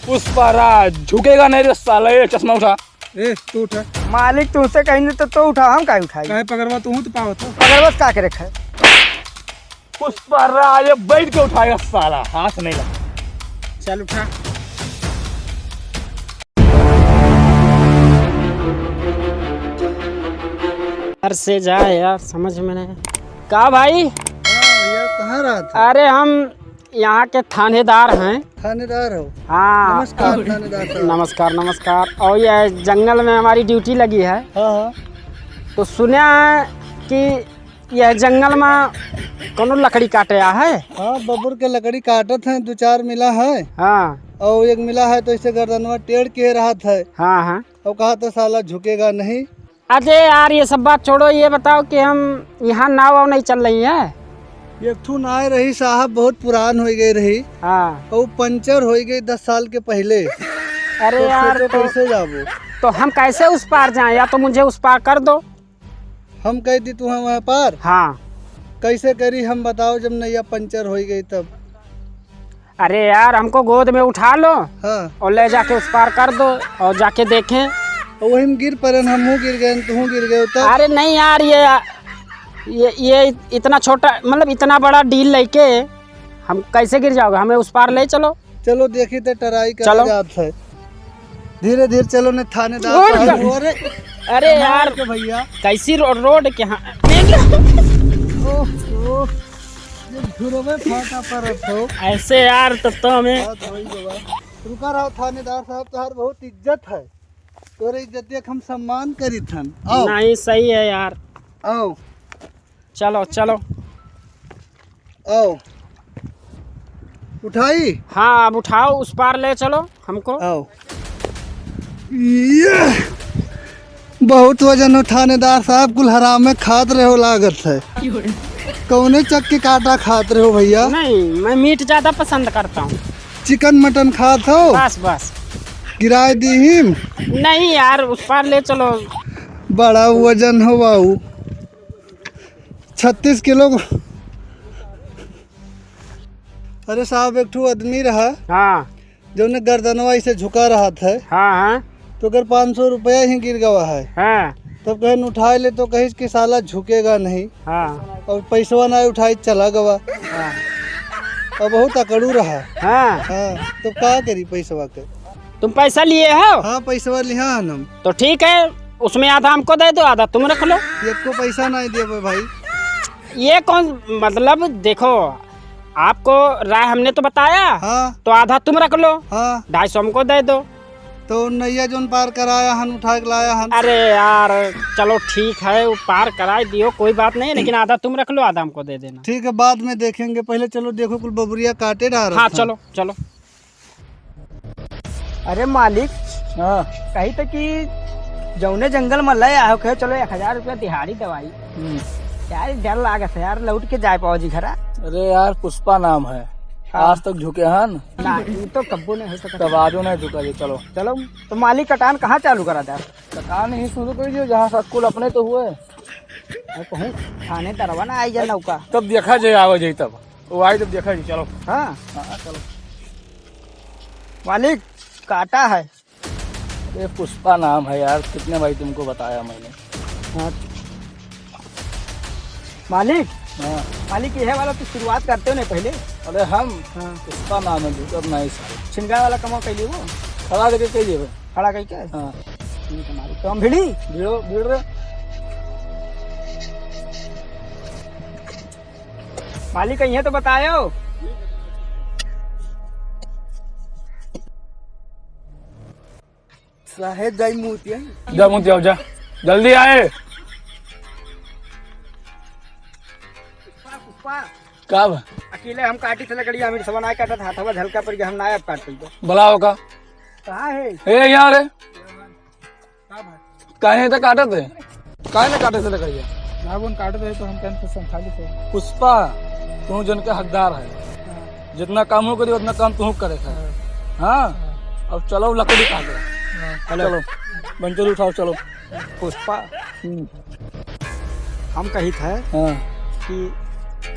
पुष्पाराज झुकेगा नहीं रे साला, ये चश्मा उठा। ए तू उठा। मालिक तुमसे कहीं तो उठा, हम काहे उठाई? काहे पकड़वा तू तो पावत हो। पकड़वत का के रखा है? पुष्पाराज बैठ के उठाएगा साला, हाथ नहीं लगा। चल उठा। घर से जाए यार, समझ में नहीं। कहा भाई? भैया कहाँ रहा था? अरे हम यहाँ के थानेदार हैं। थानेदार हो? हाँ नमस्कार थानेदार साहब। नमस्कार नमस्कार। और ये जंगल में हमारी ड्यूटी लगी है। हाँ हाँ। तो सुना है कि यह जंगल में कौन लकड़ी काटे आ है। हाँ बबुर के लकड़ी काटत हैं, 2-4 मिला है। हाँ और एक मिला है तो इसे गर्दनवा टेढ़ के रहा था। हाँ हाँ। और कहा तो साला झुकेगा नहीं। अरे यार ये सब बात छोड़ो, ये बताओ कि हम यहाँ नाव वाव नहीं चल रही है। एक ठू नाय रही साहब, बहुत पुरान हो गई रही। हाँ और पंचर हो गई 10 साल के पहले। अरे तो यार सोचो कैसे जाबो? तो हम कैसे उस पार जाएं? या तो मुझे उस पार कर दो। हम कह दी तू वहाँ पार। हाँ कैसे करी हम बताओ, जब नैया पंचर हो गई तब। अरे यार हमको गोद में उठा लो हाँ और ले जाके उस पार कर दो और जाके देखें। और वही में गिर पड़न, हमहू गिर गए तू गिर गए तब। अरे नहीं यार, ये इतना छोटा मतलब इतना बड़ा डील लेके हम कैसे गिर जाओगे? हमें उस पार ले चलो। चलो देखी तो ट्राई चलो। कर जात है। धीरे धीरे चलो न थानेदार रोड साहब। का- अरे अरे यार के भैया। कैसी रोड के यहाँ ओह ये धुरवे फाटा परत हो। ऐसे यार तो हमें बात होई बाबा। रुका रहो थानेदार साहब, तोहार बहुत इज्जत है। तोरे इज्जत देख हम सम्मान करी थन। आओ नहीं सही है यार। आओ चलो चलो। आओ उठाई। हाँ अब उठाओ, उस पार ले चलो हमको। आओ। ये बहुत वजन हो थानेदार साहब, कुल हराम में खात रहे हो लागत है। कौने चक के काटा खात रहे हो भैया? नहीं मैं मीट ज्यादा पसंद करता हूँ। चिकन मटन खात हो? बस बस। गिराए दी हिम। नहीं यार उस पार ले चलो। बड़ा वजन हो बाबू, 36 किलो। अरे साहब एक ठू आदमी रहा हाँ जो ने गर्दनवा इसे झुका रहा था, हाँ हाँ तो अगर 500 रुपया ही गिर गवा है। हाँ तब कहे उठाए ले तो कहीं कि साला झुकेगा नहीं। हाँ और पैसवा ना उठाई चला गवा। हाँ और बहुत अकड़ू रहा। हाँ। हाँ तो क्या करी पैसवा के? तुम पैसा लिए हो? हाँ पैसवा लिहा हम। तो ठीक है, उसमें आधा हमको दे दो, आधा तुम रख लो। एक को पैसा नहीं दिए भाई। ये कौन मतलब, देखो आपको राय हमने तो बताया। हाँ तो आधा तुम रख लो, हाँ 250 हमको दे दो। तो नैया जोन पार कराया हन, उठा के लाया हन। अरे यार चलो ठीक है, वो पार करा दियो, कोई बात नहीं, लेकिन आधा तुम रख लो, आधा हमको दे देना। ठीक है बाद में देखेंगे, पहले चलो देखो कुल बबुरिया काटे डाल रहा हाँ था। चलो चलो। अरे मालिक हाँ कही तो कि जौने जंगल में ले आओ, कहे चलो 1000 रुपया दिहाड़ी दवाई। यार डर लागत है यार, लौट के जाए पाओ जी घरा। अरे यार पुष्पा नाम है, आज तक झुके हन, ना ये तो कब्बो नहीं हो सकता। तब आजो नहीं झुका जी। चलो चलो तो मालिक कटान कहाँ चालू करा था? कटान ही शुरू कर दियो, जहाँ सब अपने तो हुए। मैं कहूँ थाने दरवा ना आई जा नौका। तब देखा जाए आवे जाए, तब वो आई तब देखा जाए। चलो हाँ हाँ चलो। मालिक काटा है। ये पुष्पा नाम है यार, कितने भाई तुमको बताया मैंने। हाँ। मालिक हाँ मालिक ये वाला तो शुरुआत करते हो नहीं पहले? अरे हम हाँ पुष्पा नाम है, झुकब नहीं सारे। छिनगा वाला कमाओ कैली वो खड़ा करके कहिए। खड़ा कही क्या? हाँ ठीक है मालिक, तो हम भिड़ी भीड़ो भीड़ रे। मालिक कहीं तो बतायो। साहेब जाई मूर्तियां जा मुझे आओ, जा जल्दी आए। कब अकेले हम काटी थे लकड़ी, हम सब ना काटा था, हथवा झलका पर हम ना काट पाई। बुलाओ का कहाँ है? ए यार काहे तक काटे थे, काहे ना काटे थे लकड़िया? काटे थे तो हम संभाली थे। पुष्पा तू जन के हकदार है, जितना काम हो करी उतना काम तू करे है। हाँ अब चलो लकड़ी काटे। चलो बंचर उठाओ चलो। पुष्पा हम कही थे हाँ कि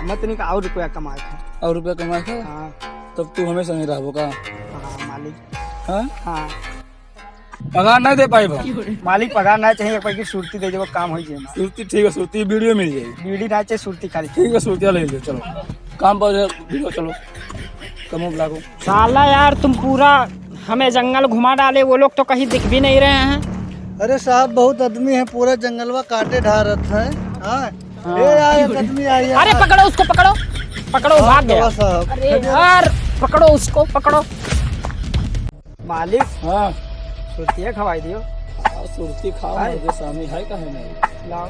मैं तनिक और रुपया कमाए थे। और रुपया कमाए थे, हाँ तब तू हमें संगे रहो का। हाँ मालिक हाँ? हाँ पगार नहीं दे पाई भाई। मालिक पगार ना चाहिए, एक पैकी सुरती दे जब काम हो जाए। सुरती ठीक है, सुरती वीडियो मिल जाएगी। बीड़ी ना चाहिए, सुरती खाली। ठीक है, सुरतिया ले लो, चलो काम पर वीडियो, चलो कमो लागो। साला यार तुम पूरा हमें जंगल घुमा डाले, वो लोग तो कहीं दिख भी नहीं रहे हैं। अरे साहब बहुत आदमी है, पूरा जंगलवा काटे ढारत है। हाँ ये आए एक आदमी आई है। अरे पकड़ो उसको, पकड़ो पकड़ो, भाग गया। साहब अरे यार पकड़ो उसको, पकड़ो। मालिक हाँ सुरतिया खवाई दियो। सुरती खाओ, हाय। मुझे सामी है कहे नहीं। लाओ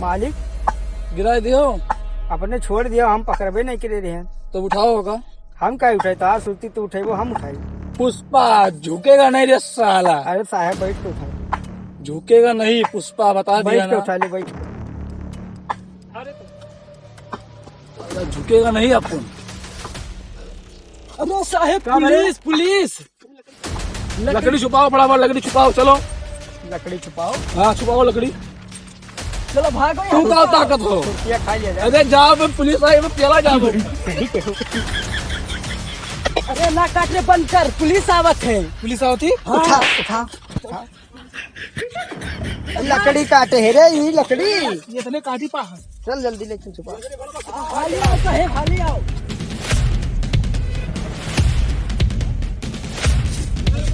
मालिक, गिरा दियो अपने छोड़ दिया, हम पकड़बे नहीं करे रहे हैं। तो उठाओ होगा। हम क्या उठाए, तो आज सुरती तो उठेबो, हम उठाई। पुष्पा झुकेगा नहीं रे साला, अरे साहब बैठ के उठाए, झुकेगा नहीं पुष्पा, बता दिया बैठ के ना। उठा ले, बैठ के। साला झुकेगा नहीं अपन। अरे साहेब क्या बोले? पुलिस पुलिस, लकड़ी छुपाओ, फटाफट लकड़ी छुपाओ, चलो। लकड़ी छुपाओ, हाँ छुपाओ लकड़ी, चलो भागो। तुम क्या ताकत हो? सुरतिया खा लिया जाए। अरे जाओ मैं पुलिस आई, मैं पेला जाओ। अरे ना काटने बंद कर, पुलिस आवत है। पुलिस आवती। उठा उठा उठा। लकड़ी काटे है रे, ये लकड़ी। ये तने काटी पा। चल जल्दी लेके छुपा। खाली आओ साहेब, खाली आओ।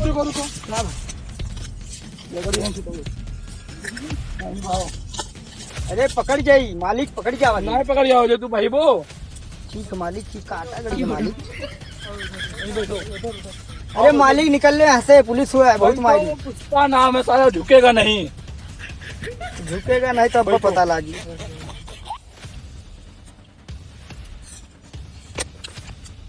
रुको रुको, ना लकड़ी हम छुपाओ। अरे पकड़ जाई मालिक, पकड़ जावा। नहीं पकड़ जाओ जो तू भाई वो। ठीक है मालिक, ठीक काटा गड़ी मालिक। अरे मालिक निकल ले यहाँ से, पुलिस हुआ है बहुत मारी। पुष्पा नाम है सारा, झुकेगा नहीं। झुकेगा नहीं तो अब पता लगी।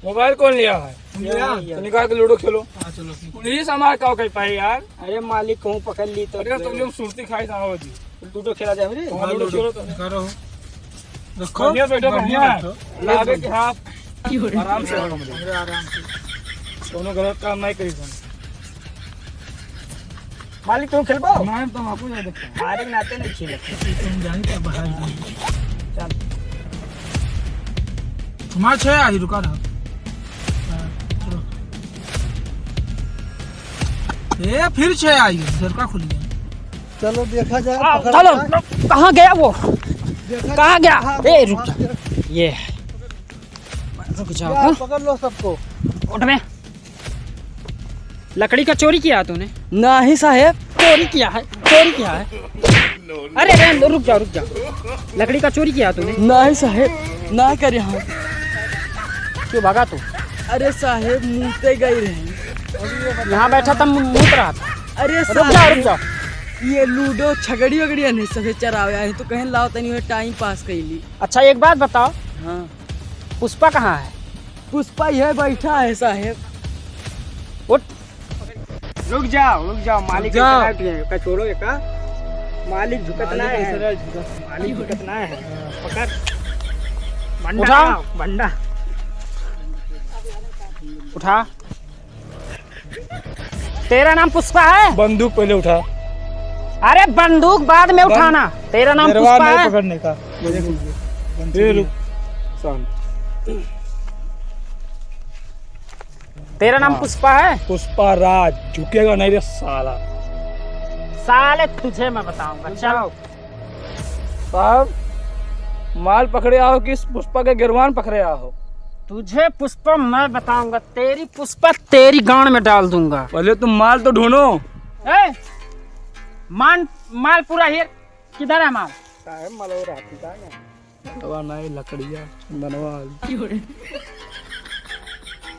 मोबाइल कौन लिया है? लिया। तो निकाल के लूडो खेलो। पुलिस हमारे का कहीं पाई यार। अरे मालिक कहूँ पकड़ ली तो। अरे तुम लोग सुरती खाई था जी। लूडो खेला जाए मेरे। हाँ, लूडो खेलो तो बढ़िया बैठो, बढ़िया लागे कि हाँ आराम से रहो, आराम से दोनों गलत काम नहीं करी। मालिक तुम खेलबो? मैं तो आपको नहीं देखता। हारे के नाते नहीं खेले। तुम जानी क्या बाहर चल तुम्हारा छह आज रुका रहा। ए फिर छह आई, झरका खुल गया। चलो देखा जाए, पकड़ा चलो, जाए। कहाँ गया वो, देखा कहाँ गया? हाँ, ए रुक जा, हाँ, ये रुक जाओ। यार, हाँ? पकड़ लो सबको। उठ में। लकड़ी का चोरी किया तूने? नहीं साहेब, चोरी किया है, चोरी किया है। अरे रहने दो, रुक जाओ रुक जाओ। लकड़ी का चोरी किया तूने? नहीं साहेब, ना करे हम। क्यों भागा तू? अरे साहेब मुँहते गई रहे। यहाँ बैठा था, मूत रहा था। अरे रुक जाओ रुक जाओ। ये लूडो छगड़ी वगड़ी नहीं सब चरावे आए तो कहीं लाओ तनी टाइम पास कैली। अच्छा एक बात बताओ, हाँ पुष्पा कहाँ है? पुष्पा यह बैठा है साहेब। उठ। रुक जाओ मालिक। जाओ। का छोड़ो का मालिक झुकत ना है, मालिक झुकत ना है। पकड़ बंडा, उठाओ। बंडा उठा। तेरा नाम पुष्पा है? बंदूक पहले उठा। अरे बंदूक बाद में उठाना। तेरा नाम पुष्पा है? पकड़ने का। ये रुक तेरा नाम पुष्पा है? पुष्पा राज, झुकेगा नहीं रे साला। साले तुझे मैं बताऊंगा, चलो। साहब माल पकड़े आओ कि इस पुष्पा के गिरवान पकड़े आओ? तुझे पुष्पा मैं बताऊंगा, तेरी पुष्पा तेरी गांड में डाल दूंगा। पहले तुम माल तो ढूंढो। ए, माल पूरा हिर, किधर है माल? साहेब malo रहती था दवा नहीं, लकड़िया धनवाल।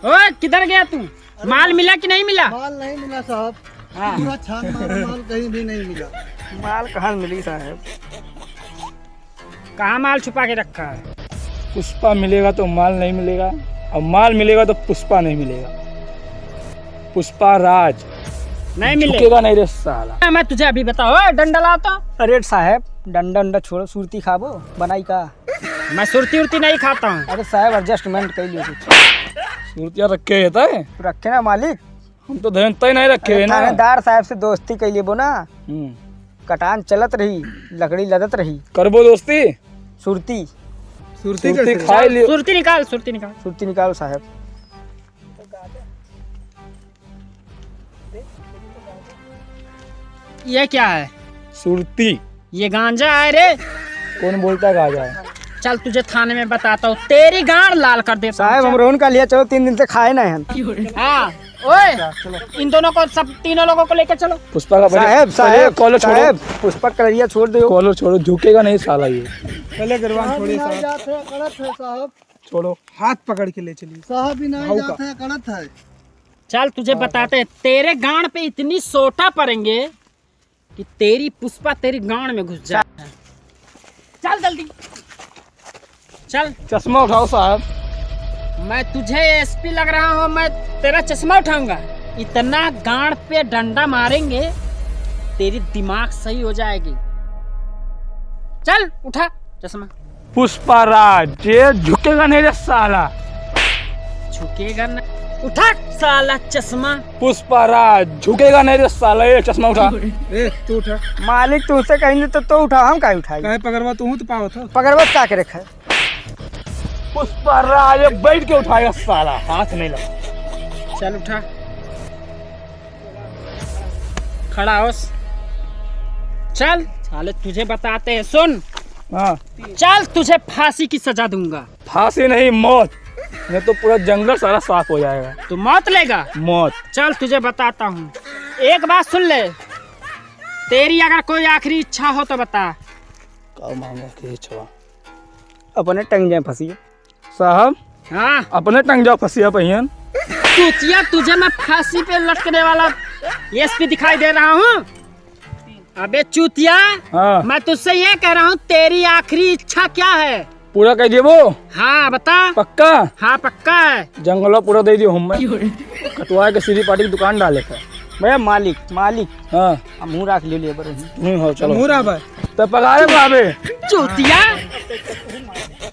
ओए किधर गया तू? माल मिला कि नहीं मिला? माल नहीं मिला साहब, हाँ। पूरा छान मारा, माल कहीं भी नहीं मिला। माल कहाँ मिली साहेब? कहाँ माल छुपा के रखा है? पुष्पा मिलेगा तो माल नहीं मिलेगा, और माल मिलेगा तो पुष्पा नहीं मिलेगा। पुष्पा राज नहीं मिले, झुकेगा नहीं रे साला। मैं तुझे अभी बताओ। डंडा लाता। अरे साहेब डंडा डंडा छोड़ो, सुरती खाबो बनाई का। मैं सुरती उरती नहीं खाता हूँ। अरे साहेब एडजस्टमेंट कर लियो कुछ। सूरतिया रखे है तय, रखे ना मालिक। हम तो धन तय नहीं रखे है ना। थानेदार साहब से दोस्ती कर लिए बो ना, हम्म। कटान चलत रही, लकड़ी लदत रही। करबो दोस्ती, सुरती सुरती खाए लियो। सुरती निकाल, सुरती निकाल। सुरती निकालो साहब। ये क्या है? सुरती। ये गांजा है रे। कौन बोलता है गांजा है? चल तुझे थाने में बताता हूँ, तेरी गांड लाल कर देता हूँ। साहब हम रोहन का लिया, चलो 3 दिन से खाए नहीं हम। हाँ ओए, इन दोनों को, सब तीनों लोगों को लेकर चलो। पुष्पा का साहब कॉलर छोड़ो, साहब पुष्पक कलरिया छोड़ दो। कॉलर छोड़ो, झुकेगा नहीं साला ये। पहले गिरवान छोड़िए नहीं साहब, जाते हैं, गलत है साहब। छोड़ो। हाथ पकड़ के ले चलिए। साहब भी नहीं जाते हैं, गलत है। चल तुझे बताते हैं, तेरे गांड पे इतनी सोटा पड़ेंगे कि तेरी पुष्पा तेरी गांड में घुस जाए। चल जल्दी चल। चश्मा उठाओ साहब। मैं तुझे एसपी लग रहा हूँ, मैं तेरा चश्मा उठाऊंगा। इतना गांड पे डंडा मारेंगे तेरी दिमाग सही हो जाएगी। चल उठा चश्मा। पुष्पा राज, ये झुकेगा नहीं रे साला। झुकेगा ना, उठा साला चश्मा। पुष्पा राज, झुकेगा नहीं रे साला, ये चश्मा उठा। ए तू उठा, मालिक तुमसे कहेंगे तो उठा, हम काहे उठाएंगे? काहे पकड़वा तू तो पाओ था। पकड़वत का के रखा है? पुष्पा राज, ये बैठ के उठाएगा साला, हाथ नहीं लगा। चल उठा, खड़ा हो। चल साले तुझे बताते हैं, सुन। हाँ, चल तुझे फांसी की सजा दूंगा। फांसी नहीं, मौत। नहीं तो पूरा जंगल सारा साफ हो जाएगा। तू मौत लेगा? मौत। चल तुझे बताता हूँ, एक बात सुन ले। तेरी अगर कोई आखिरी इच्छा हो तो बता। क्या मांगे की इच्छा? अपने टंग जाए फंसी साहब, हाँ अपने टंग जाओ फंसिया पहियन। चूतिया, तुझे मैं फांसी पे लटकने वाला एसपी दिखाई दे रहा हूँ? अबे चूतिया, हाँ, मैं तुझसे ये कह रहा हूँ, तेरी आखिरी इच्छा क्या है? पूरा कह दिए वो। हाँ बता। पक्का? हाँ पक्का है। जंगलों पूरा दे दियो हम। कटवा के सीधी पार्टी की दुकान डाले का। भैया मालिक मालिक हाँ, मुँह रख लियो बड़े। हो चलो। मुरा भाई तो पकाए बाबे। चूतिया,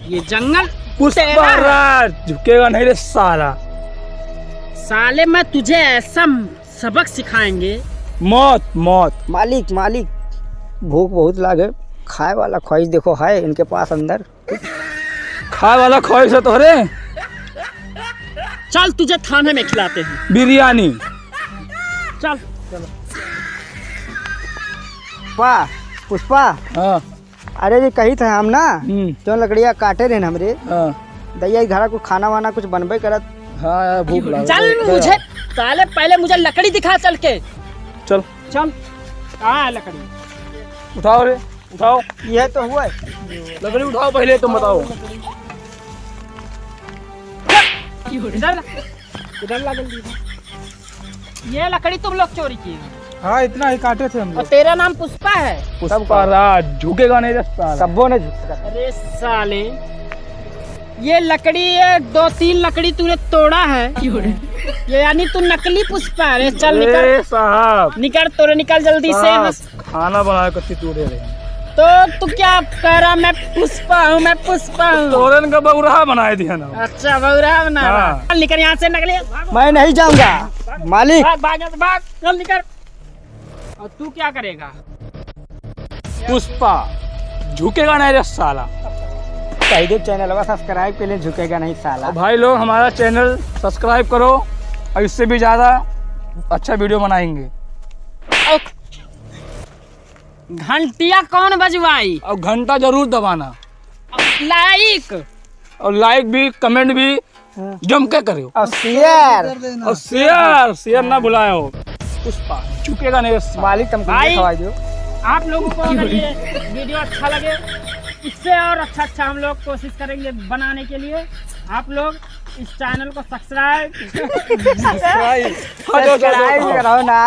ये जंगल पुष्पा तेरा है। राज, झुकेगा नहीं रे साला। साले मैं तुझे ऐसा सबक सिखाएंगे। मौत मौत। मालिक मालिक भूख बहुत लागे, खाए वाला ख्वाहिश देखो है इनके पास अंदर। खाए वाला ख्वाहिश है तोहरे। चल तुझे थाने में खिलाते हैं। बिरयानी। चल पुष्पा, हाँ, अरे जी कही थे हम ना, हम्म, जो लकड़िया काटे रहे हमरे हाँ, दैया घर को खाना वाना कुछ बनबे करत। हाँ यार भूख लगा। चल मुझे, साले पहले मुझे लकड़ी दिखा चल के। चल चल, कहाँ है लकड़ी? उठाओ रे, उठाओ यह तो हुआ है। लकड़ी उठाओ पहले, तुम बताओ। इधर इधर ला जल्दी। ये लकड़ी तुम लोग चोरी किए हैं? हाँ इतना ही काटे थे हम और लोग। तेरा नाम पुष्पा है? पुष्पा राज, झुकेगा नहीं रे साला। सबों ने झुक अरे साले, ये लकड़ी, ये 2-3 लकड़ी तूने तोड़ा है, ये यानी तू नकली पुष्पा है। चल निकल, ए साहब, निकल तोरे, निकल जल्दी से। साहब, खाना बना कर तू दे रहे। तो तू क्या कह रहा? मैं पुष्पा हूँ, मैं पुष्पा हूँ। तोरन का बउरा बनाए दिया ना। अच्छा बउरा बना रहा। हाँ। चल निकल यहाँ से, नकली भाग मैं नहीं जाऊंगा मालिक। भाग भाग यहाँ से, भाग, चल निकल। और तू क्या करेगा? पुष्पा, झुकेगा नहीं रे साला। कही दो चैनल वाला सब्सक्राइब के लिए, झुकेगा नहीं साला। और भाई लोग हमारा चैनल सब्सक्राइब करो, और इससे भी ज़्यादा अच्छा वीडियो बनाएंगे। घंटिया कौन बजवाई? और घंटा जरूर दबाना, लाइक और लाइक भी, कमेंट भी जम के करो, और शेयर। और शेयर ना भुलाओ। पुष्पा, झुकेगा नहीं रे साला। मालिक तुमको भाई। ये खवा दो। आप लोगों को अगर ये वीडियो अच्छा लगे, इससे और अच्छा हम लोग कोशिश करेंगे बनाने के लिए। आप लोग इस चैनल को सब्सक्राइब सब्सक्राइब कराओ ना।